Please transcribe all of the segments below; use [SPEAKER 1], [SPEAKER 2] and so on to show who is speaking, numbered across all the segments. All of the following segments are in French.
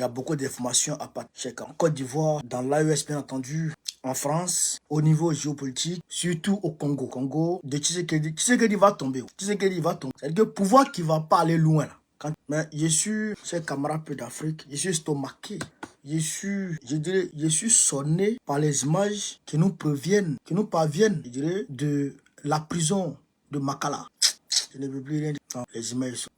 [SPEAKER 1] y a beaucoup d'informations à partager. En Côte d'Ivoire, dans l'AES bien entendu, en France, au niveau géopolitique, surtout au Congo. Congo, de Tshisekedi va tomber. Tshisekedi va tomber. C'est le pouvoir qui va pas aller loin là. Mais je suis, chers camarades d'Afrique, je suis stomaqué. Je suis sonné par les images qui nous parviennent, je dirais, de la prison de Makala. Je ne veux plus rien dire. Non, les images sont...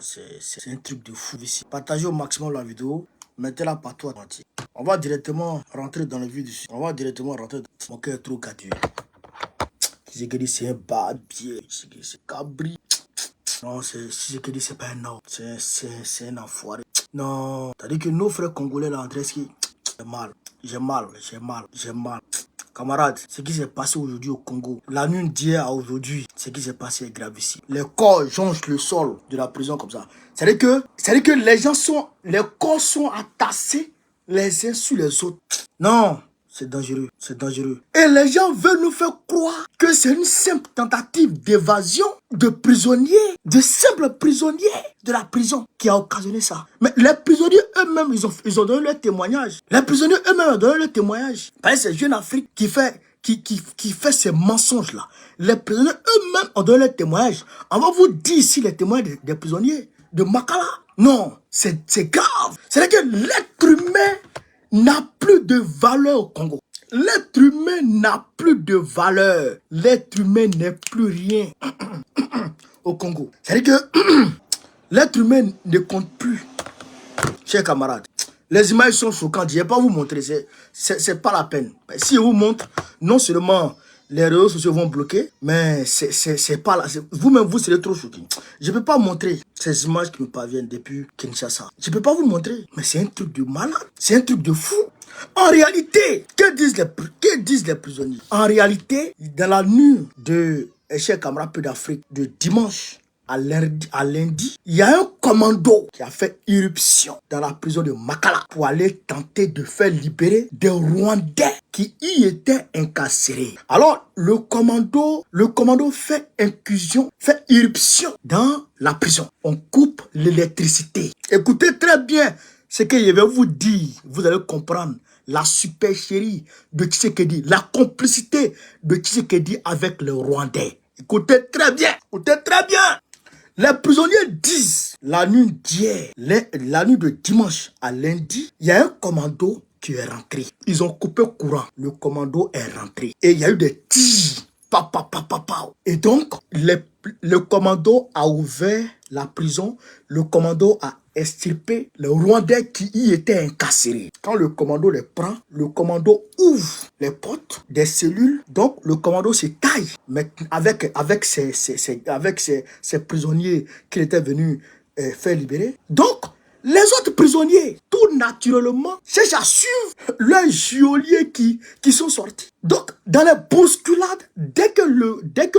[SPEAKER 1] C'est un truc de fou ici. Partagez au maximum la vidéo, mettez-la partout entier. On va directement rentrer dans le vif du sujet. Mon cœur est trop gâté. C'est un barbier. C'est cabri. Non, c'est pas un homme. C'est un enfoiré. Non, c'est-à-dire que nos frères congolais là, André, j'ai mal. Camarades, ce qui s'est passé aujourd'hui au Congo, la nuit d'hier à aujourd'hui, ce qui s'est passé est grave ici. Les corps jonchent le sol de la prison comme ça. C'est-à-dire que les corps sont entassés les uns sur les autres. Non, c'est dangereux. Et les gens veulent nous faire croire que c'est une simple tentative d'évasion de prisonniers, de simples prisonniers de la prison qui a occasionné ça. Mais les prisonniers eux-mêmes, ils ont donné leur témoignage. Les prisonniers eux-mêmes ont donné leur témoignage. C'est Jeune Afrique qui fait ces mensonges-là. Les prisonniers eux-mêmes ont donné leur témoignage. On va vous dire ici les témoignages des prisonniers de Makala. Non, c'est grave. C'est-à-dire que l'être humain n'a plus de valeur au Congo. L'être humain n'a plus de valeur. L'être humain n'est plus rien au Congo. C'est-à-dire que l'être humain ne compte plus. Chers camarades, les images sont choquantes. Je ne vais pas vous montrer. C'est pas la peine. Si je vous montre, non seulement les réseaux sociaux vont bloquer, mais c'est pas là. Vous-même, vous serez trop choqués. Je ne peux pas montrer ces images qui me parviennent depuis Kinshasa. Je ne peux pas vous montrer. Mais c'est un truc de malade. C'est un truc de fou. En réalité, que disent les prisonniers? En réalité, dans la nuit de, chers camarades d'Afrique, de dimanche à lundi, il y a un commando qui a fait irruption dans la prison de Makala pour aller tenter de faire libérer des Rwandais qui y étaient incarcérés. Alors, le commando fait irruption dans la prison. On coupe l'électricité. Écoutez très bien ce que je vais vous dire. Vous allez comprendre la supercherie de Tshisekedi, la complicité de Tshisekedi avec les Rwandais. Écoutez très bien. Les prisonniers disent, la nuit d'hier, la nuit de dimanche à lundi, il y a un commando qui est rentré. Ils ont coupé le courant. Le commando est rentré. Et il y a eu des tirs. Et donc, le commando a ouvert la prison. Le commando a extirpé les Rwandais qui y étaient incarcérés. Quand le commando les prend, le commando ouvre les portes des cellules. Donc, le commando se taille. Mais avec ces prisonniers qu'il était venu faire libérer. Donc, les autres prisonniers, tout naturellement, cherchent à suivre leurs geôliers qui sont sortis. Donc, dans les bousculades, dès que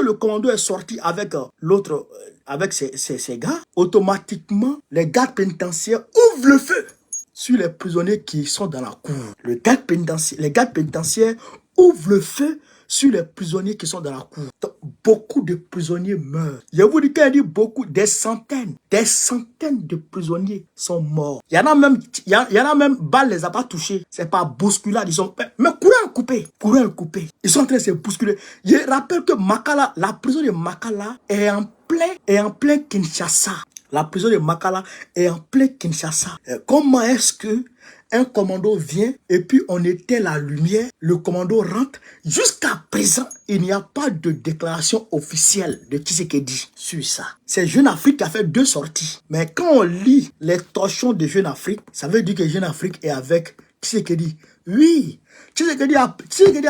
[SPEAKER 1] le commando est sorti avec l'autre, avec ces gars, automatiquement, les gardes pénitentiaires ouvrent le feu sur les prisonniers qui sont dans la cour. Les gardes pénitentiaires ouvrent le feu sur les prisonniers qui sont dans la cour. Donc, beaucoup de prisonniers meurent. Je vous dis, quand je dis beaucoup, des centaines de prisonniers sont morts. Il y en a même, balles les a pas touchés. C'est pas bousculade. Ils sont, mais courant coupé. Ils sont en train de se bousculer. Je rappelle que Makala, la prison de Makala est en plein Kinshasa. La prison de Makala est en plein Kinshasa. Comment est-ce que un commando vient et puis on éteint la lumière, le commando rentre? Jusqu'à présent, il n'y a pas de déclaration officielle de Tshisekedi sur ça. C'est Jeune Afrique qui a fait 2 sorties. Mais quand on lit les torchons de Jeune Afrique, ça veut dire que Jeune Afrique est avec Tshisekedi. Oui, Tshisekedi a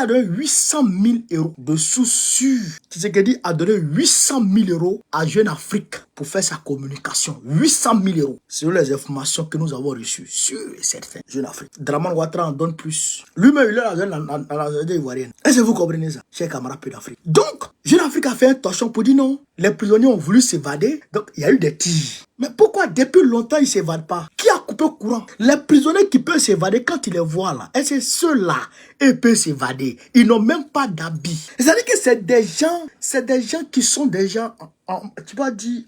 [SPEAKER 1] donné 800 000 € de sous-sur. Tshisekedi a donné 800 000 € à Jeune Afrique pour faire sa communication. 800 000 €. Selon les informations que nous avons reçues, sûr et certain. Jeune Afrique. Draman Ouattara en donne plus. Lui-même, il est dans la société ivoirienne. Est-ce que vous comprenez ça, chers camarades d'Afrique? Donc, Jeune Afrique a fait un torchon pour dire non. Les prisonniers ont voulu s'évader. Donc, il y a eu des tirs. Mais pourquoi depuis longtemps ils ne s'évadent pas? Qui a coupé le courant? Les prisonniers qui peuvent s'évader quand ils les voient là, et c'est ceux-là, ils peuvent s'évader. Ils n'ont même pas d'habits. C'est-à-dire que c'est des gens qui sont déjà, on va dire,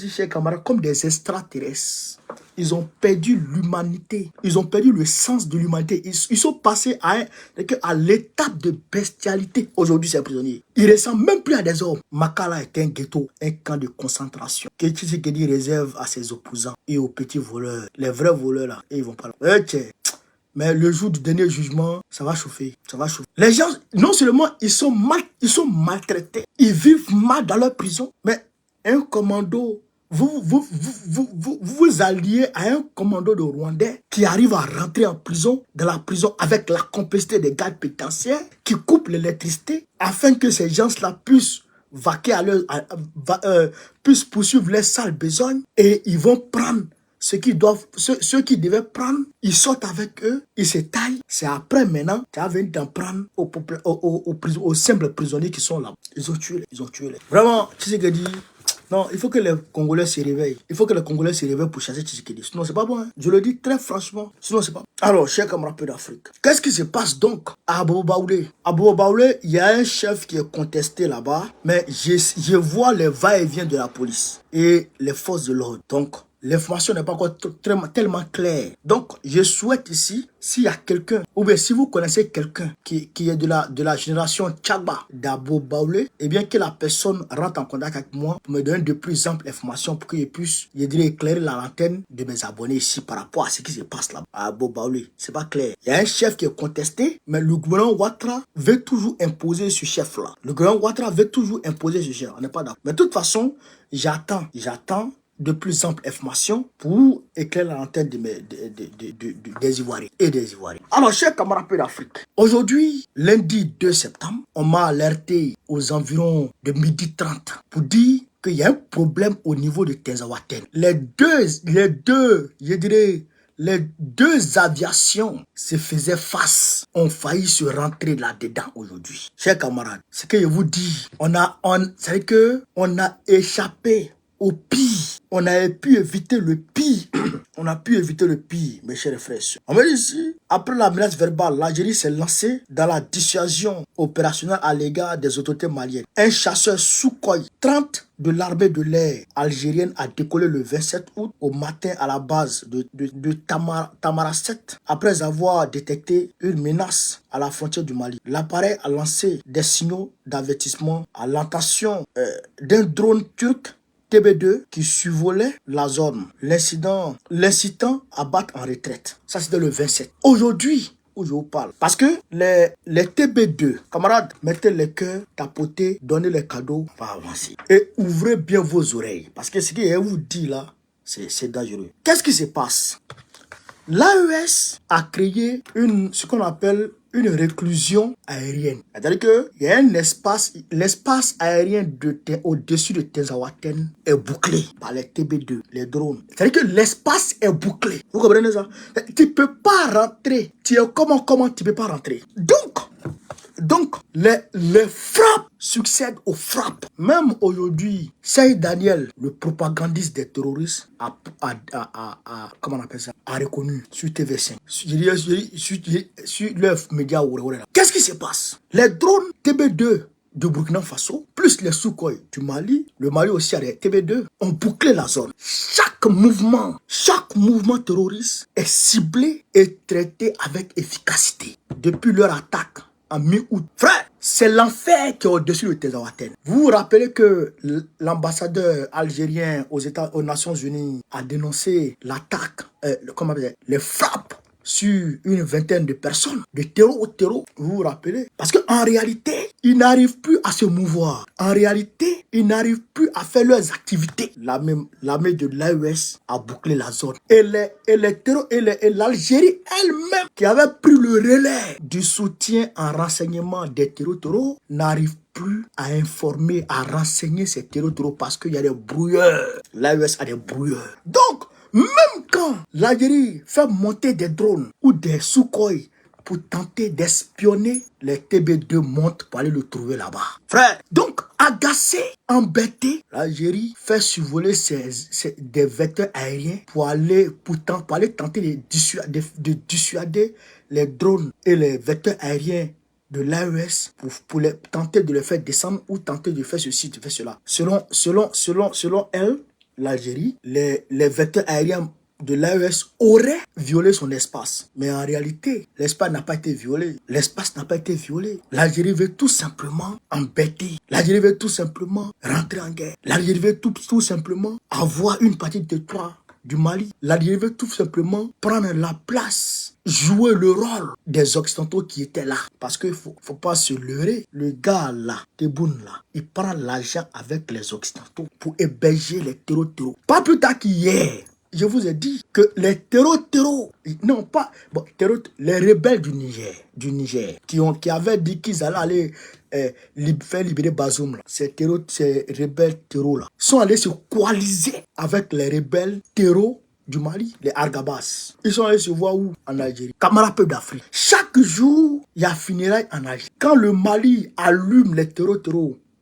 [SPEAKER 1] chers camarades, comme des extraterrestres. ils ont perdu l'humanité. Ils ont perdu le sens de l'humanité. Ils sont passés à l'étape de bestialité. Aujourd'hui, c'est prisonnier. Ils ressemblent même plus à des hommes. Makala est un ghetto, un camp de concentration. Que Tshisekedi réserve à ses opposants et aux petits voleurs. Les vrais voleurs, là, et ils vont pas là. Mais le jour du dernier jugement, ça va chauffer. Ça va chauffer. Les gens, non seulement ils sont maltraités, ils vivent mal dans leur prison, mais un commando, vous alliez à un commando de Rwandais qui arrive à rentrer en prison, dans la prison avec la complicité des gardes pénitentiaires, qui coupent l'électricité afin que ces gens-là puissent vaquer puissent poursuivre les sales besognes, et ils vont prendre ceux qui devaient prendre, ils sortent avec eux, ils se taillent. C'est après maintenant qu'ils viennent d'en prendre aux simples prisonniers qui sont là. Ils ont tué les. Vraiment, Tshisekedi, non, il faut que les Congolais se réveillent. Il faut que les Congolais se réveillent pour chasser Tshisekedi. Sinon, c'est pas bon. Hein. Je le dis très franchement. Sinon, c'est pas bon. Alors, chers camarades d'Afrique, qu'est-ce qui se passe donc à Abobo Baoulé? À Abobo Baoulé, il y a un chef qui est contesté là-bas, mais je vois les va-et-vient de la police et les forces de l'ordre. Donc, l'information n'est pas encore tellement claire. Donc, je souhaite ici, s'il y a quelqu'un, ou bien si vous connaissez quelqu'un qui est de la génération Tchagba d'Abo Baoulé, eh bien que la personne rentre en contact avec moi pour me donner de plus amples informations pour qu'il puisse, je dirais, éclairer la lanterne de mes abonnés ici par rapport à ce qui se passe là à Abo Baoulé. C'est pas clair. Il y a un chef qui est contesté, mais le gouvernement Ouattara veut toujours imposer ce chef-là. Le gouvernement Ouattara veut toujours imposer ce chef. On n'est pas d'accord. Mais de toute façon, j'attends de plus amples informations pour éclairer la lanterne des Ivoiriens et des Ivoiriens. Alors, chers camarades d'Afrique, aujourd'hui, lundi 2 septembre, on m'a alerté aux environs de 12h30 pour dire qu'il y a un problème au niveau de Tinzaouaten. Les deux aviations se faisaient face, ont failli se rentrer là-dedans aujourd'hui. Chers camarades, ce que je vous dis, c'est que on a échappé au pire. On a pu éviter le pire. On a pu éviter le pire, mes chers frères. On va dire ici, après la menace verbale, l'Algérie s'est lancée dans la dissuasion opérationnelle à l'égard des autorités maliennes. Un chasseur Sukhoi 30 de l'armée de l'air algérienne a décollé le 27 août au matin à la base de Tamaracet après avoir détecté une menace à la frontière du Mali. L'appareil a lancé des signaux d'avertissement à l'intention d'un drone turc TB2 qui survolait la zone, l'incitant à battre en retraite. Ça, c'était le 27. Aujourd'hui, où je vous parle, parce que les TB2, camarades, mettez les cœurs, tapotez, donnez les cadeaux, on va avancer. Et ouvrez bien vos oreilles, parce que ce que je vous dis là, c'est dangereux. Qu'est-ce qui se passe? L'AES a créé ce qu'on appelle une réclusion aérienne. C'est-à-dire qu'il y a un espace, l'espace aérien au-dessus de Tinzaouaten est bouclé par les TB2, les drones. C'est-à-dire que l'espace est bouclé. Vous comprenez ça? Tu ne peux pas rentrer. Comment tu ne peux pas rentrer? Donc, les frappes succèdent aux frappes. Même aujourd'hui, Saïd Daniel, le propagandiste des terroristes, comment on appelle ça, a reconnu sur TV5, sur leur média. Qu'est-ce qui se passe? Les drones TB2 de Burkina Faso, plus les Sukhoi du Mali, le Mali aussi a des TB2, ont bouclé la zone. Chaque mouvement terroriste est ciblé et traité avec efficacité. Depuis leur attaque en mi-août. Frère, c'est l'enfer qui est au-dessus de Tinzaouaten. Vous vous rappelez que l'ambassadeur algérien aux Nations Unies a dénoncé l'attaque, les frappes sur une vingtaine de personnes, de terreau au terreau. Vous vous rappelez? Parce qu'en réalité, ils n'arrivent plus à se mouvoir. En réalité, ils n'arrivent plus à faire leurs activités. L'armée de l'AES a bouclé la zone. Et l'Algérie elle-même, qui avait pris le relais du soutien en renseignement des terreaux, n'arrive plus à informer, à renseigner ces terreaux parce qu'il y a des brouilleurs. L'AES a des brouilleurs. Donc, même quand l'Algérie fait monter des drones ou des Sukhoi pour tenter d'espionner, les TB2 montent pour aller le trouver là-bas. Frère, donc agacé, embêté, l'Algérie fait survoler des vecteurs aériens pour aller tenter de dissuader les drones et les vecteurs aériens de l'AES pour tenter de les faire descendre ou tenter de faire ceci, de faire cela. Selon elle, l'Algérie, les vecteurs aériens de l'AES aurait violé son espace. Mais en réalité, l'espace n'a pas été violé. L'espace n'a pas été violé. L'Algérie veut tout simplement embêter. L'Algérie veut tout simplement rentrer en guerre. L'Algérie veut tout simplement avoir une partie de territoire du Mali. L'Algérie veut tout simplement prendre la place, jouer le rôle des Occidentaux qui étaient là. Parce qu'il faut pas se leurrer. Le gars là, Tebboune là, il prend l'argent avec les Occidentaux pour héberger les terreaux. Pas plus tard qu'hier, je vous ai dit que les terreaux, non pas, bon, les rebelles du Niger, qui avaient dit qu'ils allaient faire libérer Bazoum, là, ces rebelles terreaux là, sont allés se coaliser avec les rebelles terreaux du Mali, les Argabas. Ils sont allés se voir où? En Algérie. Camarades peuple d'Afrique. Chaque jour, il y a funérailles en Algérie. Quand le Mali allume les terreaux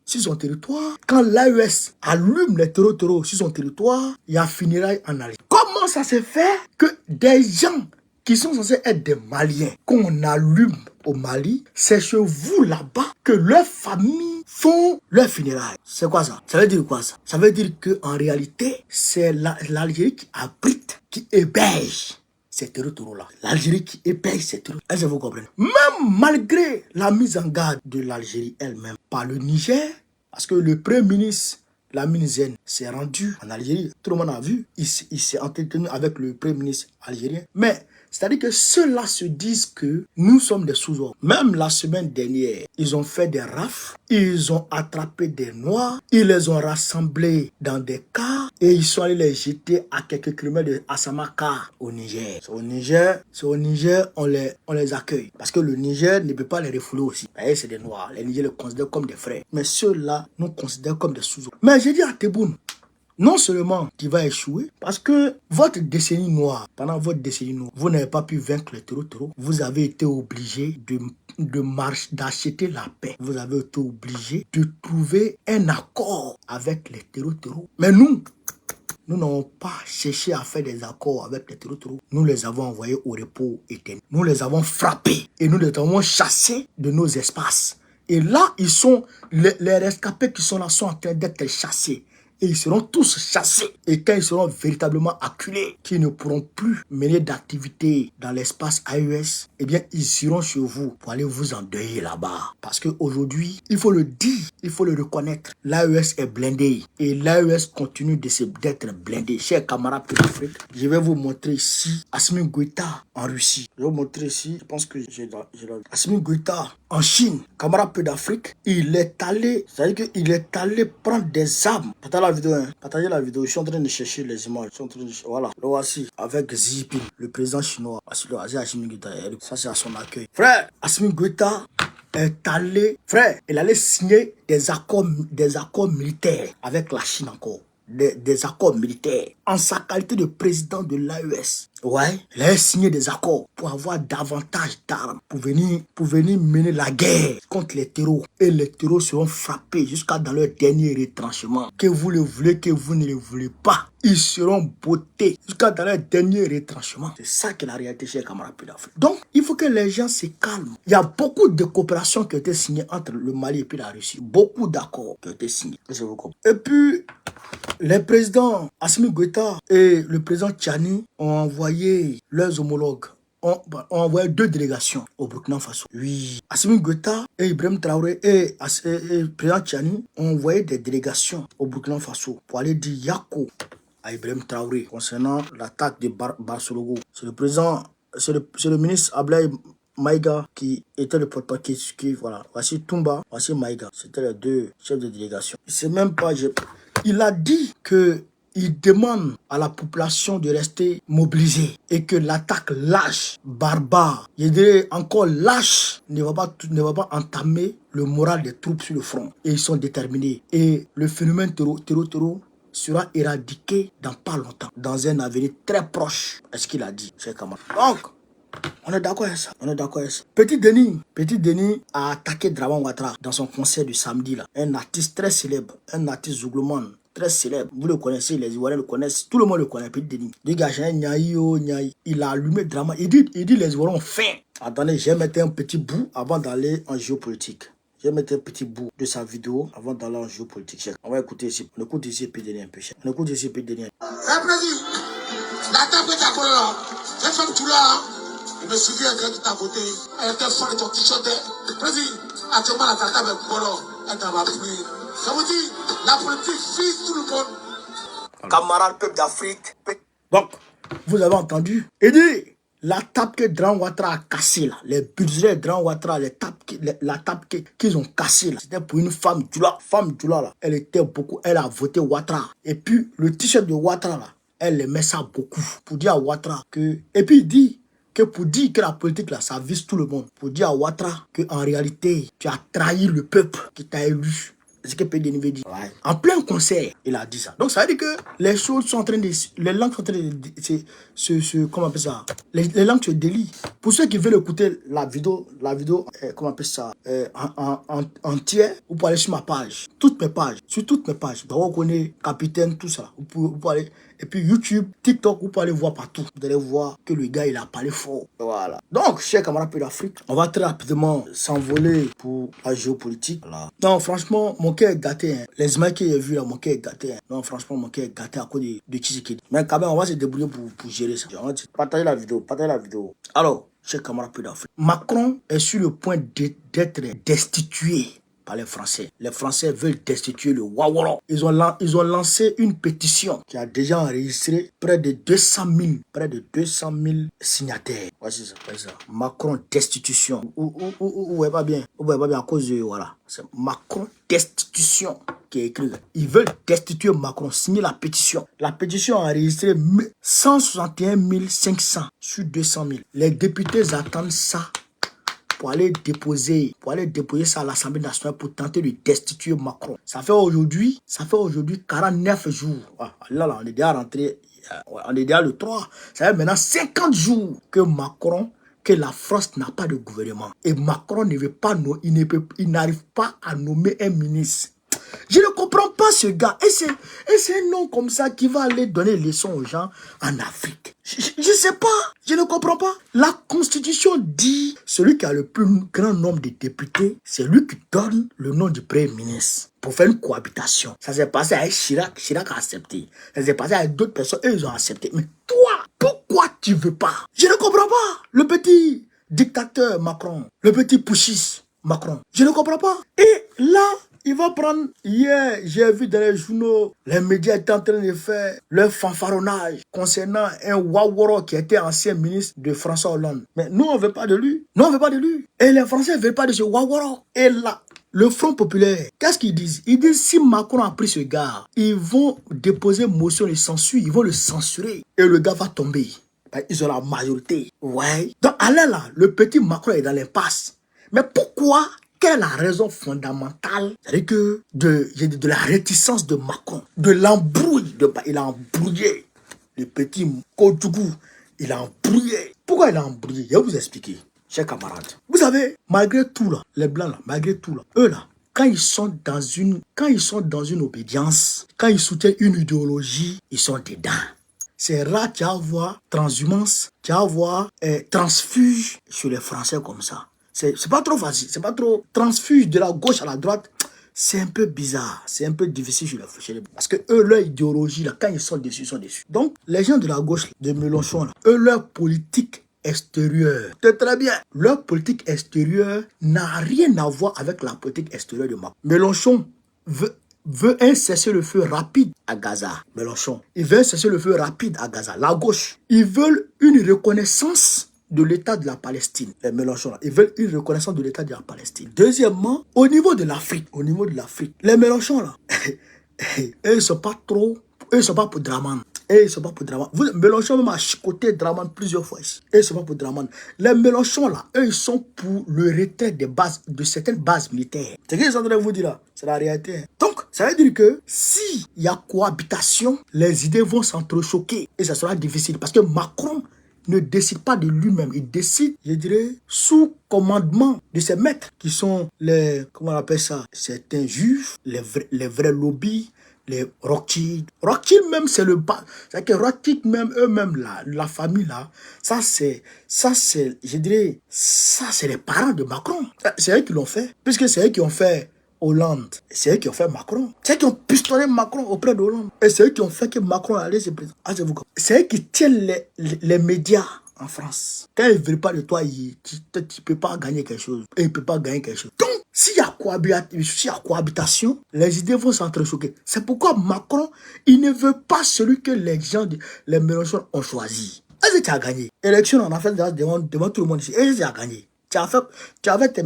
[SPEAKER 1] sur son territoire, quand l'AES allume les terreaux sur son territoire, il y a funérailles en Algérie. Comment ça se fait que des gens qui sont censés être des Maliens, qu'on allume au Mali, c'est chez vous là-bas que leurs familles font leurs funérailles? C'est quoi ça? Ça veut dire quoi ça? Ça veut dire qu'en réalité, c'est l'Algérie qui abrite, qui héberge ces terreaux-là. L'Algérie qui héberge ces terreaux. Est-ce que vous comprenez? Même malgré la mise en garde de l'Algérie elle-même par le Niger, parce que le premier ministre Lamine Zen s'est rendu en Algérie, tout le monde a vu, il s'est entretenu avec le premier ministre algérien, mais c'est-à-dire que ceux-là se disent que nous sommes des sous-hommes. Même la semaine dernière, ils ont fait des rafles, ils ont attrapé des Noirs, ils les ont rassemblés dans des cars et ils sont allés les jeter à quelques kilomètres de Assamaka au Niger. C'est au Niger, on les accueille. Parce que le Niger ne peut pas les refouler aussi. C'est des Noirs. Les Nigériens les considèrent comme des frères. Mais ceux-là nous considèrent comme des sous-hommes. Mais j'ai dit à Tebboune, non seulement tu vas échouer, parce que votre décennie noire, pendant votre décennie noire, vous n'avez pas pu vaincre les terreaux. Vous avez été obligé d'acheter la paix. Vous avez été obligé de trouver un accord avec les terreaux. Mais nous n'avons pas cherché à faire des accords avec les terreaux. Nous les avons envoyés au repos éternel. Nous les avons frappés et nous les avons chassés de nos espaces. Et là, ils sont les rescapés qui sont là sont en train d'être chassés. Et ils seront tous chassés. Et quand ils seront véritablement acculés, qu'ils ne pourront plus mener d'activité dans l'espace AES, eh bien, ils iront chez vous pour aller vous endeuiller là-bas. Parce qu'aujourd'hui, il faut le dire, il faut le reconnaître, l'AES est blindé. Et l'AES continue d'être blindé. Chers camarades de l'Afrique, je vais vous montrer ici Assimi Goïta en Russie. Je vais vous montrer ici, je pense que j'ai Assimi Goïta en Chine, camarade peu d'Afrique, il est allé, c'est-à-dire qu'il est allé prendre des armes. Partagez la vidéo, partagez la vidéo. Je suis en train de chercher les images. Voilà, le voici avec Xi Jinping, le président chinois. Assimi Goïta, ça c'est à son accueil. Frère, Assimi Goïta est allé, frère, il allait signer des accords militaires avec la Chine encore. Des accords militaires en sa qualité de président de l'AES. Ouais, il a signé des accords pour avoir davantage d'armes, pour venir mener la guerre contre les terreaux. Et les terreaux seront frappés jusqu'à dans leur dernier retranchement. Que vous le voulez, que vous ne le voulez pas, ils seront bottés jusqu'à dans leur dernier retranchement. C'est ça qui est la réalité, chers camarades d'Afrique. Donc, il faut que les gens se calment. Il y a beaucoup de coopérations qui ont été signées entre le Mali et puis la Russie. Beaucoup d'accords qui ont été signés. Et puis, les présidents Assimi Goïta et le président Tchani ont envoyé leurs homologues, ont envoyé 2 délégations au Burkina Faso. Oui, Assimi Goïta et Ibrahim Traoré et le président Tchani ont envoyé des délégations au Burkina Faso pour aller dire Yako à Ibrahim Traoré concernant l'attaque de Barsologo. C'est le ministre Ablaye Maïga qui était le porte-parole voilà. Voici Toumba, voici Maïga. C'était les 2 chefs de délégation. C'est même pas... Il a dit que il demande à la population de rester mobilisée et que l'attaque lâche, barbare, je dirais encore lâche, ne va pas entamer le moral des troupes sur le front. Et ils sont déterminés. Et le phénomène terreau sera éradiqué dans pas longtemps, dans un avenir très proche. Est-ce qu'il a dit, cher camarade? Donc, on est d'accord avec ça. Petit Denis a attaqué Draman Ouattara dans son concert du samedi là. Un artiste très célèbre, un artiste zougloman très célèbre. Vous le connaissez, les Ivoiriens le connaissent, tout le monde le connaît. Petit Denis. Il a allumé Draman. Il dit les Ivoiriens ont faim. Attendez, j'ai mettre un petit bout avant d'aller en géopolitique. Je vais mettre un petit bout de sa vidéo avant d'aller en géopolitique. On va écouter ici. On écoute ici Petit Denis un peu. On écoute ici Petit Denis.
[SPEAKER 2] La table que tu as collée là, cette femme tout là, il me suffit un gars qui t'a voté. Elle était folle de ton t-shirt. Vas-y, actuellement la table est collée. Elle t'a pris. Ça vous dit, la politique vise tout le monde.
[SPEAKER 1] Camarades peuple d'Afrique. Donc, vous avez entendu. Et dit, la table que Dran Ouattara a cassée là, les budgets de Dran Ouattara, la table qu'ils ont cassée là, c'était pour une femme Djoula. Femme Djoula là, elle était beaucoup, elle a voté Ouattara. Et puis, le t-shirt de Ouattara là, elle aimait ça beaucoup. Pour dire à Ouattara que... Et puis il dit que pour dire que la politique là, ça vise tout le monde. Pour dire à Ouattara que en réalité, tu as trahi le peuple qui t'a élu. C'est ce que PDNV dit. Ouais. En plein concert, il a dit ça. Donc ça veut dire que les choses sont en train de... Les langues sont en train de... comment on appelle ça? Les langues se délient. Pour ceux qui veulent écouter la vidéo, comment on appelle ça? Entière, vous pouvez aller sur ma page. Toutes mes pages. Sur toutes mes pages. Donc on connaît Capitaine, tout ça. Vous pouvez aller... Et puis YouTube, TikTok, vous pouvez aller voir partout. Vous allez voir que le gars, il a parlé fort. Voilà. Donc, chers camarades peu d'Afrique, on va très rapidement s'envoler pour la géopolitique. Voilà. Non, franchement, mon cœur est gâté. Hein. Les images que j'ai vues là, mon cœur est gâté. Hein. Non, franchement, mon cœur est gâté à cause de Tshisekedi. Mais quand même, on va se débrouiller pour gérer ça. Partagez la vidéo, partagez la vidéo. Alors, chers camarades peu d'Afrique, Macron est sur le point d'être destitué par les Français. Les Français veulent destituer le Waworo. Ils ont lancé une pétition qui a déjà enregistré près de 200 000 signataires. Voici ça, voici ça. Macron destitution. Vous voyez pas bien. Vous voyez pas bien à cause de, voilà. C'est Macron destitution qui est écrit. Ils veulent destituer Macron, signer la pétition. La pétition a enregistré 161 500 sur 200 000. Les députés attendent ça pour aller déposer ça à l'Assemblée nationale pour tenter de destituer Macron. Ça fait aujourd'hui 49 jours. Là, on est déjà rentré, on est déjà le 3. Ça fait maintenant 50 jours que la France n'a pas de gouvernement. Et Macron ne veut pas, il n'arrive pas à nommer un ministre. Je ne comprends pas ce gars. Et c'est un nom comme ça qui va aller donner leçon aux gens en Afrique. Je ne sais pas. Je ne comprends pas. La Constitution dit celui qui a le plus grand nombre de députés, c'est lui qui donne le nom du Premier ministre pour faire une cohabitation. Ça s'est passé avec Chirac. Chirac a accepté. Ça s'est passé avec d'autres personnes. Eux, ils ont accepté. Mais toi, pourquoi tu veux pas? Je ne comprends pas. Le petit dictateur Macron. Le petit putschiste Macron. Je ne comprends pas. Et là, il va prendre... Hier, j'ai vu dans les journaux, les médias étaient en train de faire leur fanfaronnage concernant un Waworo qui était ancien ministre de François Hollande. Mais nous, on ne veut pas de lui. Nous, on ne veut pas de lui. Et les Français ne veulent pas de ce Waworo. Et là, le Front populaire, qu'est-ce qu'ils disent? Ils disent si Macron a pris ce gars, ils vont déposer motion de censure, ils vont le censurer. Et le gars va tomber. Ils ont la majorité. Ouais. Donc, là, le petit Macron est dans l'impasse. Mais pourquoi? Quelle est la raison fondamentale? C'est-à-dire que de la réticence de Macron, de l'embrouille, il a embrouillé le petit Koutougou, il a embrouillé. Pourquoi il a embrouillé? Je vais vous expliquer, chers camarades. Vous savez, malgré tout là, les blancs là, malgré tout là, eux là, quand ils sont dans une obédience, quand ils soutiennent une idéologie, ils sont dedans. C'est rare qu'il y a voir transhumance, qu'il y a voir transfuge sur les Français comme ça. C'est pas trop facile, c'est pas trop transfuge de la gauche à la droite. C'est un peu bizarre, c'est un peu difficile chez les... Parce que eux, leur idéologie, là, quand ils sont dessus, ils sont dessus. Donc, les gens de la gauche, de Mélenchon, là, eux, leur politique extérieure, c'est très bien. Leur politique extérieure n'a rien à voir avec la politique extérieure de Macron. Mélenchon veut un cessez-le-feu rapide à Gaza. Mélenchon, il veut un cessez-le-feu rapide à Gaza. La gauche, ils veulent une reconnaissance de l'État de la Palestine. Les Mélenchon, ils veulent une reconnaissance de l'État de la Palestine. Deuxièmement, au niveau de l'Afrique, les Mélenchon, là, eux, ils ne sont pas trop, eux, ils sont pas pour Draman. Et ils sont pas pour Draman. Mélenchon même a chicoté Draman plusieurs fois ici. Et ils sont pas pour Draman. Les Mélenchon là, eux, ils sont pour le retrait de certaines bases militaires. C'est ce qu'ils sont en train de vous dire là. C'est la réalité. Donc, ça veut dire que s'il y a cohabitation, les idées vont s'entrechoquer. Et ça sera difficile. Parce que Macron ne décide pas de lui-même. Il décide, je dirais, sous commandement de ses maîtres, qui sont les, comment on appelle ça, certains juifs, les vrais lobbies, les Rothschild. Rothschild même, c'est le bas. C'est que Rothschild même, eux-mêmes, là, la famille, là, ça, c'est, je dirais, ça, c'est les parents de Macron. C'est eux qui l'ont fait. Puisque c'est eux qui ont fait Hollande. C'est eux qui ont fait Macron. C'est eux qui ont pistonné Macron auprès de Hollande. Et c'est eux qui ont fait que Macron allait se présenter. Ah, c'est eux qui tiennent les médias en France. Quand ils ne veulent pas de toi, tu ne peux pas gagner quelque chose. Et ils ne peuvent pas gagner quelque chose. Donc, s'il y a cohabitation, les idées vont s'entrechoquer. C'est pourquoi Macron, il ne veut pas celui que les gens, les Mélenchon ont choisi. Est-ce que tu as gagné? Élection, on a fait devant tout le monde ici. Est-ce que tu as gagné? Tu avais tes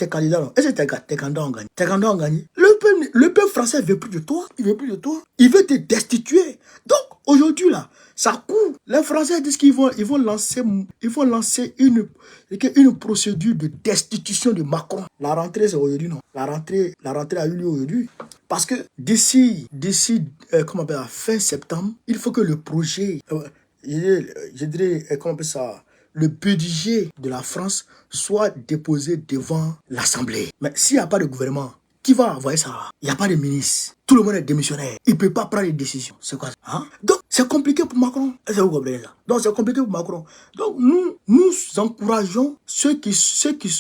[SPEAKER 1] candidats, non? Est-ce que tes candidats ont gagné? Tes candidats ont gagné. Le peuple français ne veut plus de toi. Il veut plus de toi. Il veut te destituer. Donc, aujourd'hui, là, ça court. Les Français disent qu'ils vont lancer une procédure de destitution de Macron. La rentrée, c'est aujourd'hui, non? La rentrée a eu lieu aujourd'hui. Parce que d'ici, fin septembre, il faut que le projet, je dirais, comment on appelle ça, le budget de la France soit déposé devant l'Assemblée. Mais s'il n'y a pas de gouvernement, qui va envoyer ça? Il n'y a pas de ministre. Tout le monde est démissionnaire. Il ne peut pas prendre des décisions. C'est quoi ça? Hein? Donc, c'est compliqué pour Macron. Est-ce que vous comprenez ça? Donc, c'est compliqué pour Macron. Donc, nous encourageons ceux qui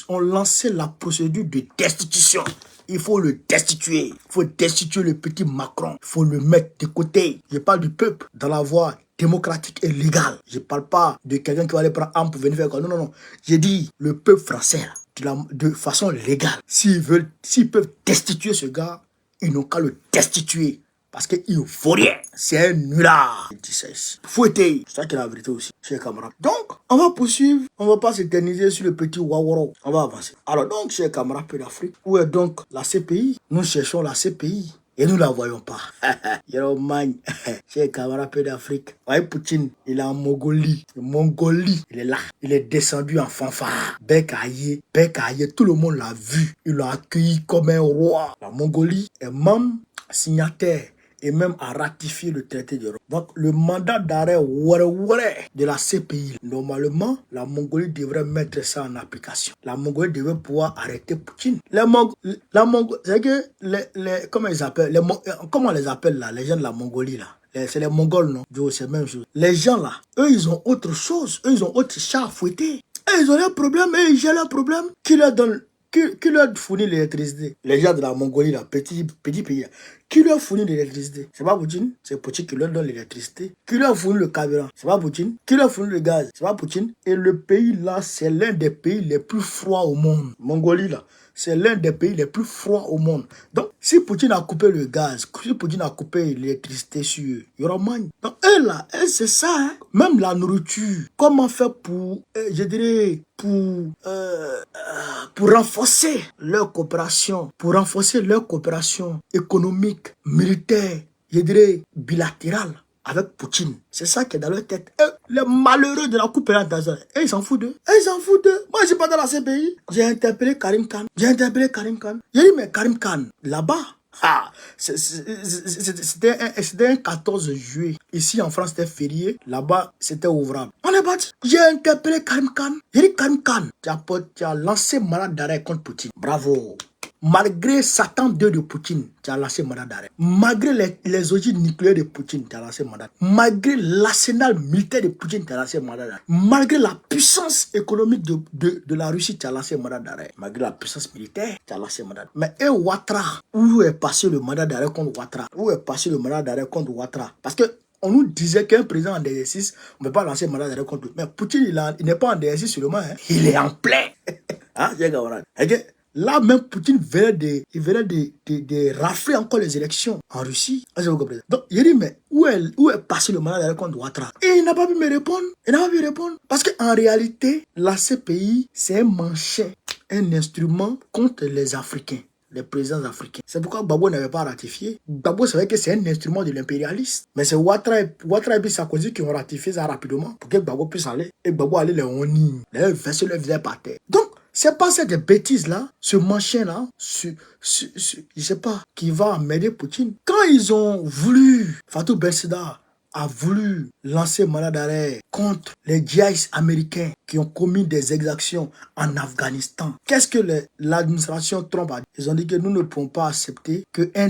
[SPEAKER 1] ont lancé la procédure de destitution. Il faut le destituer. Il faut destituer le petit Macron. Il faut le mettre de côté. Je parle du peuple dans la voie démocratique et légale. Je ne parle pas de quelqu'un qui va aller prendre arme pour venir faire quoi. Non, non, non. J'ai dit le peuple français, là, de façon légale. S'ils peuvent destituer ce gars, ils n'ont qu'à le destituer. Parce qu'il ne faut rien. C'est un nulard. Il dit ça ici. Fouetté. C'est ça qui est la vérité aussi, chers camarades. Donc, on va poursuivre. On ne va pas s'éterniser sur le petit Waworo. On va avancer. Alors donc, chers camarades d'Afrique, où est donc la CPI? Nous cherchons la CPI. Et nous ne la voyons pas. Yoroman, chers camarades d'Afrique. Voyez Poutine, il est en Mongolie. Il est là. Il est descendu en fanfare. Bekaye, tout le monde l'a vu. Il l'a accueilli comme un roi. La Mongolie est membre, signataire et même à ratifier le traité de Rome. Donc, le mandat d'arrêt de la CPI, normalement, la Mongolie devrait mettre ça en application. La Mongolie devrait pouvoir arrêter Poutine. C'est que comment ils appellent, comment on les appelle là, les gens de la Mongolie là? C'est les Mongols, non? C'est la même chose. Les gens là, eux, ils ont autre chose. Eux, ils ont autre chat à fouetter. Et ils ont leurs problèmes, et ils gèrent leurs problèmes. Qui leur fournit l'électricité? Les gens de la Mongolie, là, petit pays. Qui leur fournit l'électricité? C'est pas Poutine. C'est Poutine qui leur donne l'électricité. Qui leur fournit le carburant? C'est pas Poutine. Qui leur fournit le gaz? C'est pas Poutine. Et le pays là, c'est l'un des pays les plus froids au monde. Mongolie là, c'est l'un des pays les plus froids au monde. Donc, si Poutine a coupé le gaz, si Poutine a coupé l'électricité sur Yoromagne, donc eux là, c'est ça, hein? Même la nourriture. Comment faire pour, je dirais, pour renforcer leur coopération, économique, militaire, je dirais bilatérale avec Poutine. C'est ça qui est dans leur tête. Et les malheureux de la coupe internationale, ils s'en foutent d'eux. Moi, je suis pas dans la CPI. J'ai interpellé Karim Khan. J'ai dit, mais Karim Khan, là-bas, c'était un 14 juillet. Ici en France, c'était férié. Là-bas, c'était ouvrable. On est parti. J'ai interpellé Karim Khan. J'ai dit, Karim Khan, tu as lancé mandat d'arrêt contre Poutine. Bravo. Malgré Satan 2 de Poutine, tu as lancé mandat d'arrêt. Malgré les ogives nucléaires de Poutine, tu as lancé mandat. Malgré l'arsenal militaire de Poutine, tu as lancé mandat d'arrêt. Malgré la puissance économique de la Russie, tu as lancé mandat d'arrêt. Malgré la puissance militaire, tu as lancé mandat d'arrêt. Mais Ouattara, où est passé le mandat d'arrêt contre Ouattara? Parce que on nous disait qu'un président en exercice, on ne peut pas lancer mandat d'arrêt contre lui. Mais Poutine, il n'est pas en exercice seulement. Hein. Il est en plein. Hein, là, même Poutine venait de rafler encore les élections en Russie. Donc, il dit, mais où est passé le mandat d'arrêt contre Ouattara? Et il n'a pas pu me répondre. Parce qu'en réalité, la CPI, c'est un manchet, un instrument contre les Africains, les présidents africains. C'est pourquoi Gbagbo n'avait pas ratifié. Gbagbo savait que c'est un instrument de l'impérialisme. Mais c'est Ouattara et Sarkozy qui ont ratifié ça rapidement pour que Gbagbo puisse aller. Et Gbagbo allait les honir, les verser le visage par terre. Donc, c'est pas cette bêtise-là, ce machin-là, je sais pas, qui va emmerder Poutine. Quand ils ont voulu, Fatou Bensouda a voulu lancer mandat d'arrêt contre les djihadistes américains qui ont commis des exactions en Afghanistan. Qu'est-ce que l'administration Trump a dit? Ils ont dit que nous ne pouvons pas accepter qu'un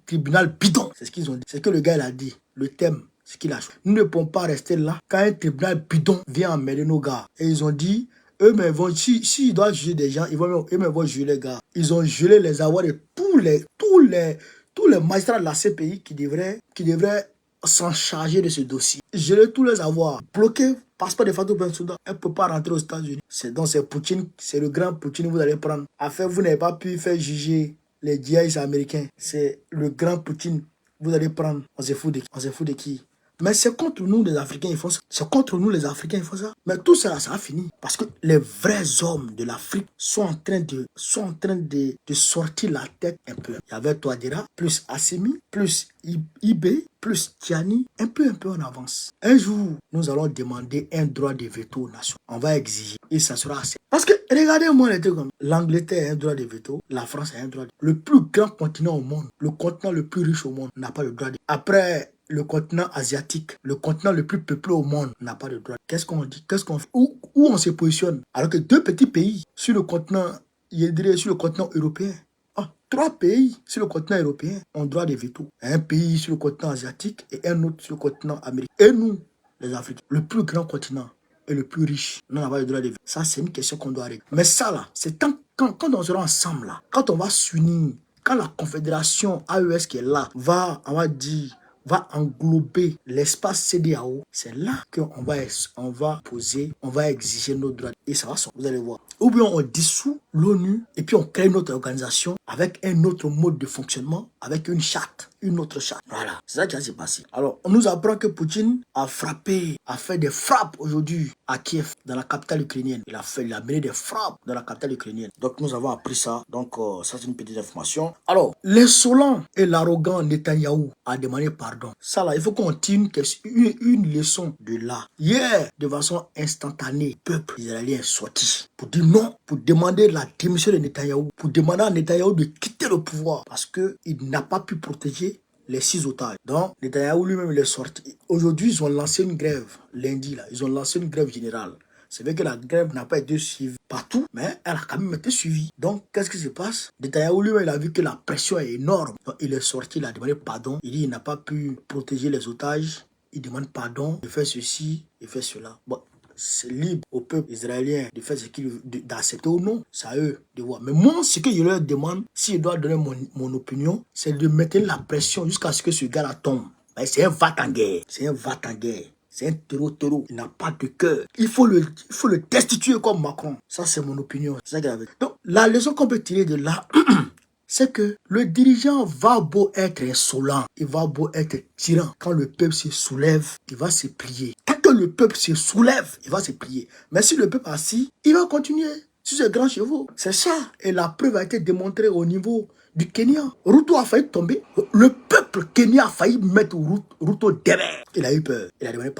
[SPEAKER 1] tribunal bidon. C'est ce qu'ils ont dit. C'est ce que le gars il a dit. Le thème, ce qu'il a choisi. Nous ne pouvons pas rester là quand un tribunal bidon vient emmerder nos gars. Et ils ont dit, eux-mêmes vont, s'ils doivent juger des gens, eux-mêmes vont juger les gars. Ils ont gelé les avoirs de tous les magistrats de la CPI qui devraient s'en charger de ce dossier. Geler tous les avoirs, bloquer passeport de Fatou Bensouda. Elle ne peut pas rentrer aux États-Unis. C'est Poutine, c'est le grand Poutine que vous allez prendre. Afin, vous n'avez pas pu faire juger les djihadistes américains. C'est le grand Poutine que vous allez prendre. On se fout de qui? Mais c'est contre nous les Africains, ils font ça. C'est contre nous les Africains, ils font ça. Mais tout ça, ça a fini. Parce que les vrais hommes de l'Afrique sont en train de sortir la tête un peu. Il y avait Touadéra, plus Assimi, plus Ibé, plus Tiani, un peu en avance. Un jour, nous allons demander un droit de veto aux nations. On va exiger. Et ça sera assez. Parce que, regardez-moi les trucs comme l'Angleterre a un droit de veto, la France a un droit de veto. Le plus grand continent au monde, le continent le plus riche au monde, n'a pas le droit de veto. Après, le continent asiatique, le continent le plus peuplé au monde, n'a pas de droit. Qu'est-ce qu'on dit? Qu'est-ce qu'on fait? Où on se positionne? Alors que deux petits pays sur le continent, je dirais sur le continent européen, trois pays sur le continent européen ont droit de veto. Un pays sur le continent asiatique et un autre sur le continent américain. Et nous, les Africains, le plus grand continent et le plus riche, nous n'avons pas le droit de veto. Ça, c'est une question qu'on doit régler. Mais ça, là, c'est quand on sera ensemble, là, quand on va s'unir, quand la confédération AES qui est là va englober l'espace CEDEAO, c'est là qu'on va exiger nos droits. Et ça va sortir, vous allez voir. Ou bien on dissout l'ONU et puis on crée une autre organisation avec un autre mode de fonctionnement, avec une autre charte. Voilà, c'est ça qui va se passer. Alors, on nous apprend que Poutine a fait des frappes aujourd'hui à Kiev, dans la capitale ukrainienne. Il a mené des frappes dans la capitale ukrainienne. Donc, nous avons appris ça. Donc, ça, c'est une petite information. Alors, l'insolent et l'arrogant Netanyahou a demandé pardon. Ça, là, il faut qu'on tire une leçon de là. Hier, de façon instantanée, le peuple israélien est sorti pour dire non, pour demander la démission de Netanyahou, pour demander à Netanyahou de quitter le pouvoir parce qu'il n'a pas pu protéger les 6 otages. Donc, Netanyahou lui-même, il est sorti. Aujourd'hui, ils ont lancé une grève. Lundi, là, ils ont lancé une grève générale. C'est vrai que la grève n'a pas été suivie partout, mais elle a quand même été suivie. Donc, qu'est-ce qui se passe? Netanyahou lui-même, il a vu que la pression est énorme. Donc, il est sorti, il a demandé pardon. Il dit qu'il n'a pas pu protéger les otages. Il demande pardon, il fait ceci, il fait cela. Bon, c'est libre au peuple israélien de faire ce qu'il d'accepter ou non. C'est à eux de voir. Mais moi, ce que je leur demande, si je dois donner mon opinion, c'est de mettre la pression jusqu'à ce que ce gars-là tombe. C'est un va-t-en-guerre. C'est un va-t-en-guerre. C'est un terreau. Il n'a pas de cœur. Il faut le destituer comme Macron. Ça, c'est mon opinion. C'est ça qu'il avait. Donc, la leçon qu'on peut tirer de là, c'est que le dirigeant va beau être insolent, il va beau être tyran. Quand le peuple se soulève, il va se plier. Quand le peuple se soulève, il va se plier. Mais si le peuple est assis, il va continuer sur ses grands chevaux. C'est ça. Et la preuve a été démontrée au niveau du Kenya. Ruto a failli tomber. Le peuple kenyan a failli mettre Ruto derrière. Il a eu peur. Il a demandé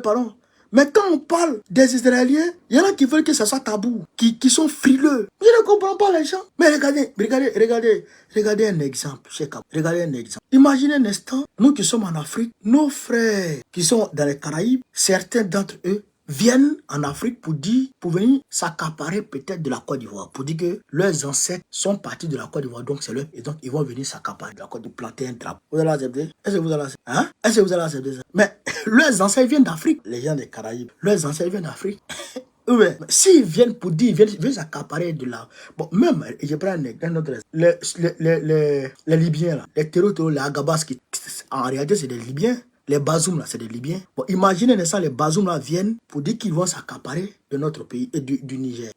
[SPEAKER 1] pardon. Mais quand on parle des Israéliens, il y en a qui veulent que ça soit tabou, qui sont frileux. Je ne comprends pas les gens. Mais regardez un exemple. Regardez un exemple. Imaginez un instant, nous qui sommes en Afrique, nos frères qui sont dans les Caraïbes, certains d'entre eux viennent en Afrique pour venir s'accaparer peut-être de la Côte d'Ivoire, pour dire que leurs ancêtres sont partis de la Côte d'Ivoire, donc c'est leur, et donc ils vont venir s'accaparer de la Côte, de planter un drapeau. Vous allez accepter? Est-ce que vous allez accepter? Est-ce que vous allez accepter ça? Mais leurs ancêtres viennent d'Afrique, les gens des Caraïbes, leurs ancêtres viennent d'Afrique. Ouais, s'ils viennent pour dire, ils viennent s'accaparer de la... Bon, même, je prends un autre exemple, les Libyens, là, les terroristes, les Agabas, en réalité, c'est des Libyens. Les Bazoum, là, c'est des Libyens. Bon, imaginez, les Bazoum, là, viennent pour dire qu'ils vont s'accaparer de notre pays et du Niger.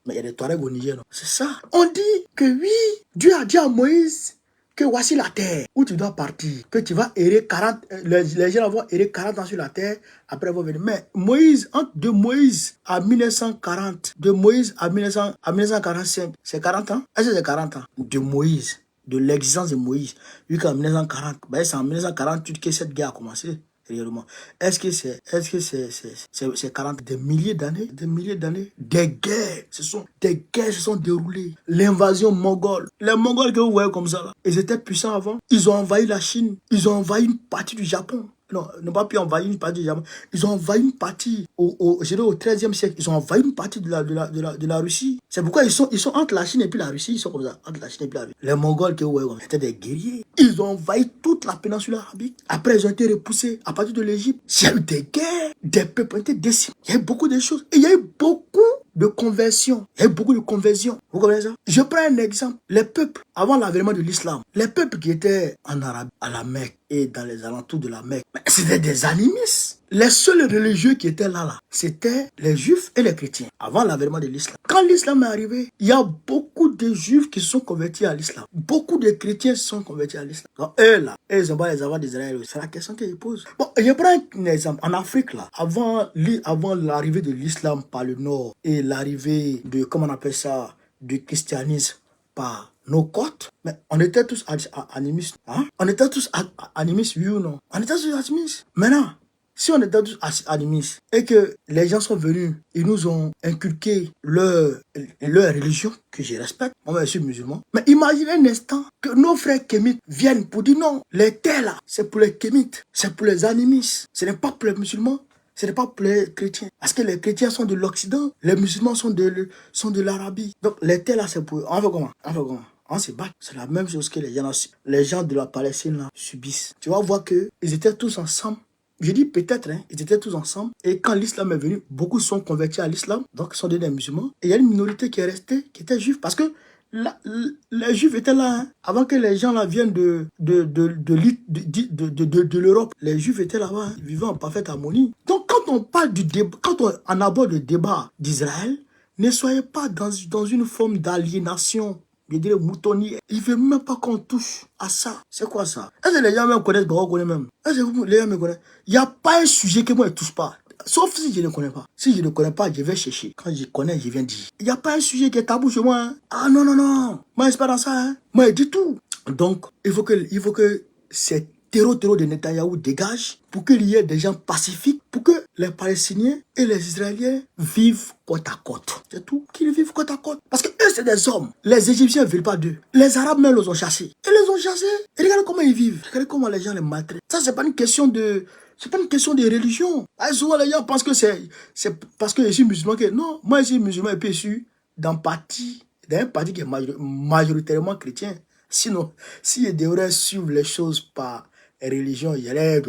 [SPEAKER 1] Mais il y a des Touaregs au Niger, non? C'est ça. On dit que oui, Dieu a dit à Moïse que voici la terre où tu dois partir, que tu vas errer 40, les gens vont errer 40 ans sur la terre, après ils vont venir. Mais Moïse, de Moïse à 1940, de Moïse à 1945, c'est 40 ans? Est-ce que c'est 40 ans? De Moïse, de l'existence de Moïse, vu qu'en 1940, c'est en 1948 que cette guerre a commencé. Réellement. Est-ce que c'est 40 des milliers d'années? Des guerres se sont déroulées. L'invasion mongole. Les Mongols que vous voyez comme ça, là, ils étaient puissants avant. Ils ont envahi la Chine. Ils ont envahi une partie du Japon. Non, ils n'ont pas pu envahir une partie du Japon. Ils ont envahi une partie, au XIIIe siècle, ils ont envahi une partie de la Russie. C'est pourquoi ils sont entre la Chine et puis la Russie. Ils sont comme ça, entre la Chine et puis la Russie. Les Mongols que vous voyez, étaient des guerriers. Ils ont envahi toute la péninsule arabique. Après, ils ont été repoussés à partir de l'Égypte. Il y a eu des guerres, des peuples ont été décimés. Il y a eu beaucoup de choses. Et il y a eu beaucoup de conversion. Il y a eu beaucoup de conversion. Vous comprenez ça? Je prends un exemple. Les peuples, avant l'avènement de l'islam, les peuples qui étaient en Arabie, à la Mecque et dans les alentours de la Mecque, c'était des animistes. Les seuls religieux qui étaient là, c'était les juifs et les chrétiens, avant l'avènement de l'islam. Quand l'islam est arrivé, il y a beaucoup de juifs qui se sont convertis à l'islam. Beaucoup de chrétiens se sont convertis à l'islam. Donc eux là, ils ont pas les enfants d'Israël. C'est la question qu'ils posent. Bon, je prends un exemple. En Afrique là, avant l'arrivée de l'islam par le nord et l'arrivée de, comment on appelle ça, du christianisme par nos côtes, mais on était tous animistes. Hein? On était tous animistes, oui ou non? On était tous animistes. Maintenant, si on était tous animistes et que les gens sont venus, ils nous ont inculqué leur religion, que je respecte, moi je suis musulman, mais imaginez un instant que nos frères kémites viennent pour dire non, les terres là, c'est pour les kémites, c'est pour les animistes, ce n'est pas pour les musulmans. Ce n'est pas pour les chrétiens. Parce que les chrétiens sont de l'Occident, les musulmans sont de l'Arabie. Donc les terres là, c'est pour eux. On fait comment? On se bat. C'est la même chose que les gens de la Palestine là subissent. Tu vas voir qu'ils étaient tous ensemble. Je dis peut-être, hein, ils étaient tous ensemble. Et quand l'islam est venu, beaucoup sont convertis à l'islam, donc ils sont devenus des musulmans. Et il y a une minorité qui est restée, qui était juive. Parce que les juifs étaient là, hein, avant que les gens là viennent de l'Europe. Les juifs étaient là-bas, hein, vivant en parfaite harmonie. Donc quand on parle du débat, quand on aborde le débat d'Israël, ne soyez pas dans une forme d'aliénation. Je dirais moutonnier. Il ne veut même pas qu'on touche à ça. C'est quoi ça? Est-ce que les gens même connaissent Baron connaît même? Est-ce que les gens me connaissent? Il n'y a pas un sujet que moi je ne touche pas. Sauf si je ne connais pas. Si je ne connais pas, je vais chercher. Quand je connais, je viens dire. Il n'y a pas un sujet qui est tabou chez moi. Hein. Ah non. Moi, je ne suis pas dans ça. Hein. Moi, je dis tout. Donc, il faut que cette terreau de Netanyahou dégage pour qu'il y ait des gens pacifiques, pour que les Palestiniens et les Israéliens vivent côte à côte. C'est tout, qu'ils vivent côte à côte. Parce que eux, c'est des hommes. Les Égyptiens ne veulent pas d'eux. Les Arabes même les ont chassés. Ils les ont chassés. Et regardez comment ils vivent. Regardez comment les gens les maltraitent. Ça, c'est pas une question de religion. Ah, souvent, les gens pensent que c'est parce que je suis musulman que... Non, moi, je suis musulman et puis je suis dans un parti qui est majoritairement chrétien. Sinon, si je devrais suivre les choses par religion, il y a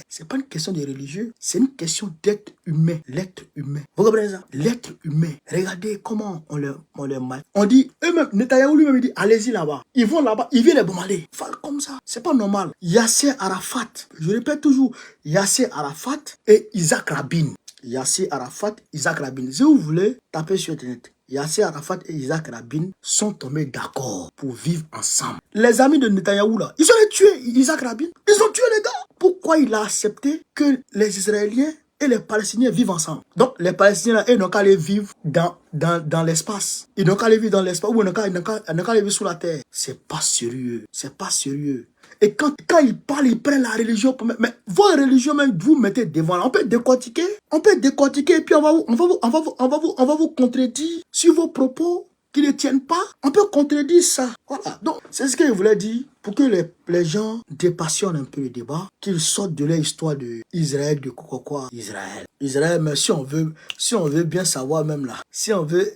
[SPEAKER 1] c'est pas une question de religieux, c'est une question d'être humain, l'être humain. Vous comprenez ça? L'être humain. Regardez comment on les mal. On dit, eux-mêmes, Netanyahou lui-même il dit, allez-y là-bas. Ils vont là-bas, ils viennent les bombarder. Ils font comme ça. C'est pas normal. Yasser Arafat, je répète toujours, Yasser Arafat et Isaac Rabin. Yasser Arafat, Isaac Rabin. Si vous voulez, tapez sur Internet. Yasser Arafat et Isaac Rabin sont tombés d'accord pour vivre ensemble. Les amis de Netanyahou là, ils ont tué Isaac Rabin. Ils ont tué les gars. Pourquoi il a accepté que les Israéliens et les Palestiniens vivent ensemble? Donc les Palestiniens là, ils n'ont qu'à aller vivre dans l'espace. Ils n'ont qu'à aller vivre dans l'espace ou ils n'ont qu'à aller vivre sous la terre. C'est pas sérieux. C'est pas sérieux. Et quand ils parlent, ils prennent la religion. Mais votre religion, même, vous mettez devant. Là. On peut décortiquer. Et puis on va vous contredire sur vos propos qui ne tiennent pas. On peut contredire ça. Voilà. Donc, c'est ce que je voulais dire. Pour que les gens dépassionnent un peu le débat, qu'ils sortent de leur histoire de Israël, de quoi, Israël, mais si on veut bien savoir même là, si on veut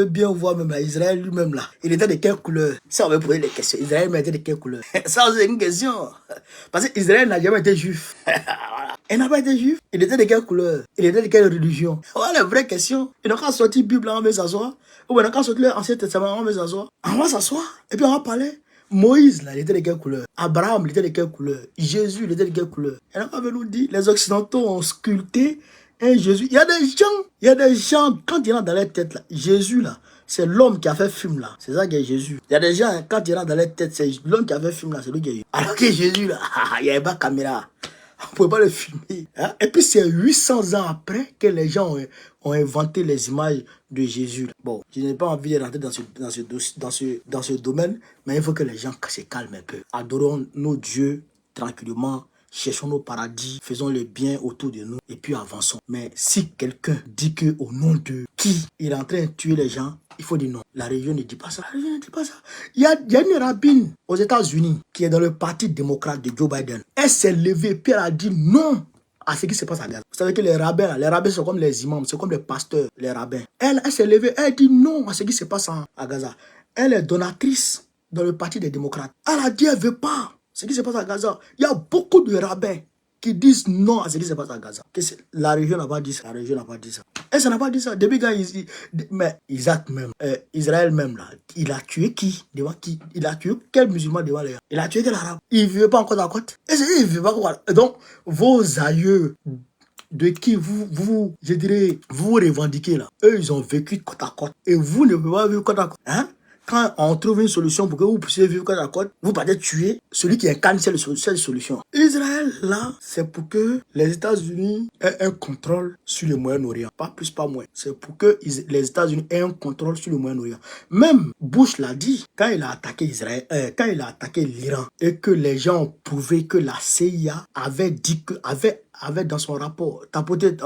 [SPEAKER 1] bien voir même là, Israël lui-même là, il était de quelle couleur? Si on veut poser des questions, Israël était de quelle couleur? Ça c'est une question. Parce que Israël n'a jamais été juif. Voilà. Il n'a pas été juif. Il était de quelle couleur? Il était de quelle religion? Voilà la vraie question. Il n'a qu'à sortir Bible là, on va s'asseoir. Ou bien quand on sortir l'Ancien Testament, on va s'asseoir. On va s'asseoir. Et puis on va parler. Moïse, là, il était de quelle couleur? Abraham, il était de quelle couleur? Jésus, il était de quelle couleur? Et là, on va nous dire, les Occidentaux ont sculpté un Jésus. Il y a des gens, quand ils rentrent dans leur tête, là, Jésus, là, c'est l'homme qui a fait film, là. C'est ça qui est Jésus. Il y a des gens, quand ils rentrent dans leur tête, c'est l'homme qui a fait film, là, c'est lui qui est Jésus. Alors que Jésus, là, il n'y avait pas de caméra. On ne pouvait pas le filmer. Hein? Et puis c'est 800 ans après que les gens ont inventé les images de Jésus. Bon, je n'ai pas envie de rentrer dans ce domaine, mais il faut que les gens se calment un peu. Adorons nos dieux tranquillement, cherchons nos paradis, faisons le bien autour de nous et puis avançons. Mais si quelqu'un dit que au nom de qui il est en train de tuer les gens, il faut dire non. La religion ne dit pas ça. La religion ne dit pas ça. Il y a une rabbine aux États-Unis qui est dans le parti démocrate de Joe Biden. Elle s'est levée puis elle a dit non à ce qui se passe à Gaza. Vous savez que les rabbins sont comme les imams, c'est comme les pasteurs, les rabbins. Elle s'est levée, elle dit non à ce qui se passe à Gaza. Elle est donatrice dans le parti des démocrates. Elle a dit elle ne veut pas ce qui se passe à Gaza. Il y a beaucoup de rabbins qui disent non à ce qui se passe à Gaza. La religion n'a pas dit ça. La religion n'a pas dit ça. Et ça n'a pas dit ça. Depuis quand mais Isaac même, Israël même là, il a tué qui? Devant qui? Il a tué quel musulman devant les gars? Il a tué quel arabe? Il ne vivait pas en côte à côte. Et il ne vivait pas quoi. Donc, vos aïeux de qui je dirais, vous revendiquez là. Eux, ils ont vécu côte à côte. Et vous ne pouvez pas vivre côte à côte. Hein? Quand on trouve une solution pour que vous puissiez vivre côte à côte, vous partez tuer celui qui incarne cette solution. Israël, là, c'est pour que les États-Unis aient un contrôle sur le Moyen-Orient. Pas plus, pas moins. C'est pour que les États-Unis aient un contrôle sur le Moyen-Orient. Même Bush l'a dit, quand il a attaqué Israël, quand il a attaqué l'Iran, et que les gens ont prouvé que la CIA avait dit que, avait dans son rapport, tapoté.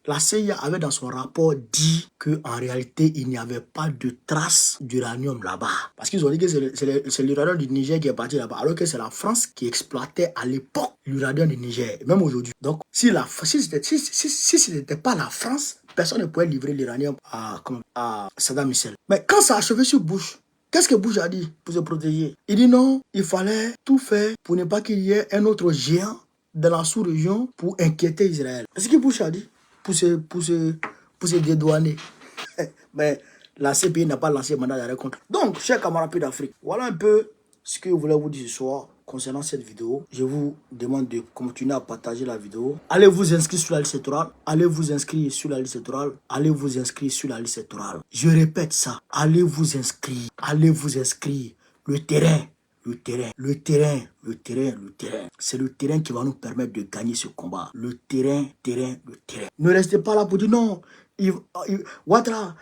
[SPEAKER 1] La CIA avait dans son rapport dit qu'en réalité, il n'y avait pas de traces d'uranium là-bas. Parce qu'ils ont dit que c'est l'uranium du Niger qui est parti là-bas, alors que c'est la France qui exploitait à l'époque l'uranium du Niger, même aujourd'hui. Donc, si ce n'était pas la France, personne ne pouvait livrer l'uranium à Saddam Hussein. Mais quand ça a achevé sur Bush, qu'est-ce que Bush a dit pour se protéger? Il dit non, il fallait tout faire pour ne pas qu'il y ait un autre géant dans la sous-région pour inquiéter Israël. C'est ce que Bush a dit pour se dédouaner. Mais la CPI n'a pas lancé mandat d'arrêt contre. Donc, chers camarades d'Afrique, voilà un peu ce que je voulais vous dire ce soir concernant cette vidéo. Je vous demande de continuer à partager la vidéo. Allez vous inscrire sur la liste électorale. Allez vous inscrire sur la liste électorale. Allez vous inscrire sur la liste électorale. Je répète ça. Allez vous inscrire. Allez vous inscrire. Le terrain. C'est le terrain qui va nous permettre de gagner ce combat. Le terrain. Ne restez pas là pour dire non. Ouattara,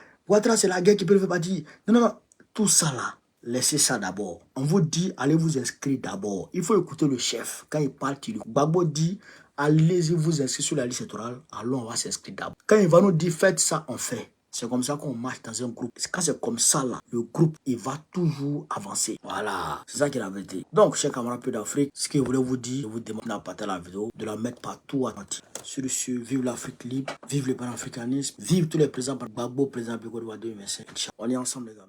[SPEAKER 1] c'est la guerre qui peut le faire partir. Non. Tout ça là, laissez ça d'abord. On vous dit, allez vous inscrire d'abord. Il faut écouter le chef. Quand il parle, Gbagbo dit, allez vous inscrire sur la liste électorale. Alors on va s'inscrire d'abord. Quand il va nous dire, faites ça, on fait. C'est comme ça qu'on marche dans un groupe. Quand c'est comme ça, là, le groupe, il va toujours avancer. Voilà, c'est ça qui est la vérité. Donc, chers camarades d'Afrique, ce que je voulais vous dire, je vous demande de partager la vidéo, de la mettre partout à l'anti. Sur ce, vive l'Afrique libre, vive le panafricanisme, vive tous les présidents par Gbagbo, président de Côte d'Ivoire 2025. On est ensemble, les gars.